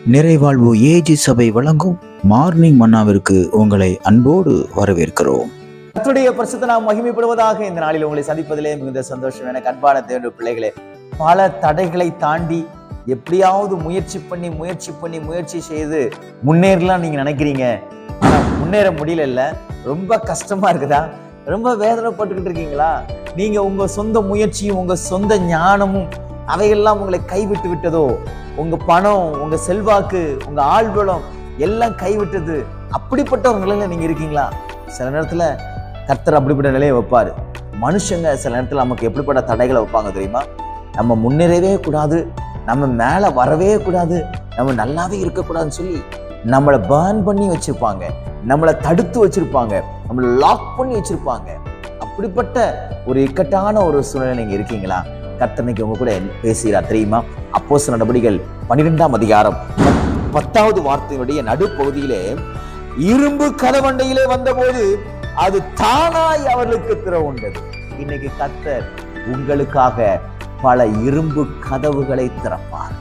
நிறைவாழ்வு AG சபை வழங்கும் morning மன்னாவிற்கு உங்களை அன்போடு வரவேற்கிறோம். கர்த்தருடைய பரிசுத்த நாமம் மகிமைப்படுவதாக. இந்த நாளில் உங்களை சந்திப்பதிலே மிகுந்த சந்தோஷம். எனக்கு அன்பான தேவனுடைய பிள்ளைகளே, பல தடைகளை தாண்டி எப்படியாவது முயற்சி செய்து முன்னேறலாம் நீங்க நினைக்கிறீங்க. ஆனா முன்னேற முடியல. ரொம்ப கஷ்டமா இருக்குதா? ரொம்ப வேதனைப்பட்டுக்கிட்டு இருக்கீங்களா? நீங்க உங்க சொந்த முயற்சியும் உங்க சொந்த ஞானமும் அவையெல்லாம் உங்களை கைவிட்டு விட்டதோ? உங்க பணம், உங்க செல்வாக்கு, உங்க ஆள்பலம் எல்லாம் கைவிட்டது. அப்படிப்பட்ட ஒரு நிலையில நீங்க இருக்கீங்களா? சில நேரத்துல கர்த்தர் அப்படிப்பட்ட நிலையை வைப்பாரு. மனுஷங்க சில நேரத்துல நமக்கு எப்படிப்பட்ட தடைகளை வைப்பாங்க தெரியுமா? நம்ம முன்னேறவே கூடாது, நம்ம மேல வரவே கூடாது, நம்ம நல்லாவே இருக்கக்கூடாதுன்னு சொல்லி நம்மளை பர்ன் பண்ணி வச்சிருப்பாங்க, நம்மளை தடுத்து வச்சிருப்பாங்க, நம்மளை லாக் பண்ணி வச்சிருப்பாங்க. அப்படிப்பட்ட ஒரு இக்கட்டான ஒரு சூழ்நிலை நீங்க இருக்கீங்களா? கர்த்தர் உங்க கூட பேசுகிறார் தெரியுமா? அப்போஸ்தலர் நடபடிகள் 12ஆம் அதிகாரம் 10வது வார்த்தையினுடைய நடுப்பகுதியிலே, இரும்பு கதவண்டையிலே வந்தபோது அது தானாய் அவர்களுக்கு திறவுண்டது. இன்னைக்கு கர்த்தர் உங்களுக்காக பல இரும்பு கதவுகளை திறப்பார்.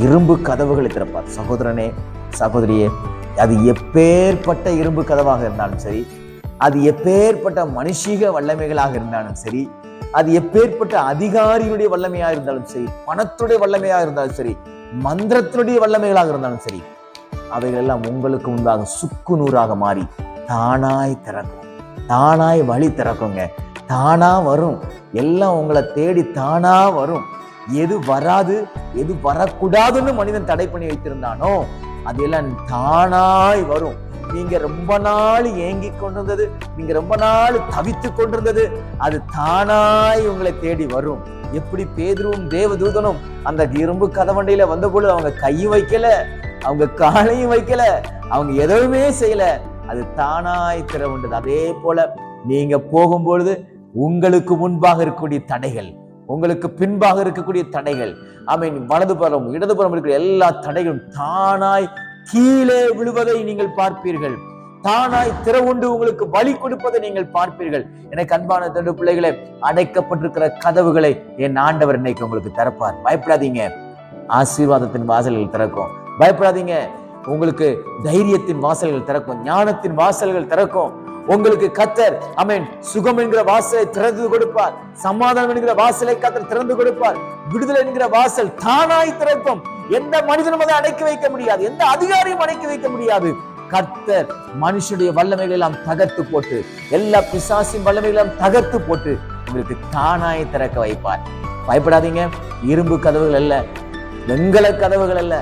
இரும்பு கதவுகளை திறப்பார். சகோதரனே, சகோதரியே, அது எப்பேற்பட்ட இரும்பு கதவாக இருந்தாலும் சரி, அது எப்பேற்பட்ட மனுஷீக வல்லமைகளாக இருந்தாலும் சரி, அது எப்பேற்பட்ட அதிகாரியுடைய வல்லமையா இருந்தாலும் சரி, பணத்துடைய வல்லமையா இருந்தாலும் சரி, மந்திரத்தினுடைய வல்லமைகளாக இருந்தாலும் சரி, அவைகள் எல்லாம் உங்களுக்கு முன்பாக சுக்கு நூறாக மாறி தானாய் திறக்கும். தானாய் வழி திறக்குங்க. தானா வரும். எல்லாம் உங்களை தேடி தானா வரும். எது வராது, எது வரக்கூடாதுன்னு மனிதன் தடை பண்ணி வைத்திருந்தானோ அதெல்லாம் தானாய் வரும். நீங்க ரொம்ப நாள் ஏங்கி கொண்டிருந்தது, நீங்க ரொம்ப நாள் தவித்து கொண்டிருந்தது, அது தானாய் உங்களை தேடி வரும். எப்படி பேதுருவும் தேவதூதனும் அந்த இரும்பு கதவண்டையில வந்த பொழுது அவங்க கையும் வைக்கல, அவங்க காலையும் வைக்கல, அவங்க எதுவுமே செய்யல, அது தானாய் திறவுண்டது. அதே போல நீங்க போகும்பொழுது உங்களுக்கு முன்பாக இருக்கக்கூடிய தடைகள், உங்களுக்கு பின்பாக இருக்கக்கூடிய தடைகள், வலதுபுறம் இடதுபுறம் இருக்கிற எல்லா தடைகளும் தானாய் கீழே விழுவதை நீங்கள் பார்ப்பீர்கள். தானாய் திறவுண்டு உங்களுக்கு வழி கொடுப்பதை நீங்கள் பார்ப்பீர்கள். எனக்கு அன்பான தேவனுடைய பிள்ளைகளே, அடைக்கப்பட்டிருக்கிற கதவுகளை என் ஆண்டவர் இன்னைக்கு உங்களுக்கு திறப்பார். பயப்படாதீங்க. ஆசீர்வாதத்தின் வாசல்கள் திறக்கும். பயப்படாதீங்க. உங்களுக்கு தைரியத்தின் வாசல்கள் திறக்கும், ஞானத்தின் வாசல்கள் திறக்கும். உங்களுக்கு கர்த்தர் சுகம் என்கிற வாசலை திறந்து கொடுப்பார். சமாதானம் என்கிற வாசலை கர்த்தர் திறந்து கொடுப்பார். விடுதலை என்கிற வாசல் தானாய் திறக்கும். எந்த மனிதனும் அதை அடக்கி வைக்க முடியாது, எந்த அதிகாரியும் அடக்கி வைக்க முடியாது. கர்த்தர் மனுஷனுடைய வல்லமைகளை எல்லாம் தகர்த்து போட்டு, எல்லா பிசாசின் வல்லமைகளும் தகர்த்து போட்டு உங்களுக்கு தானாய் திறக்க வைப்பார். பயப்படாதீங்க. இரும்பு கதவுகள் அல்ல, வெண்கல கதவுகள் அல்ல,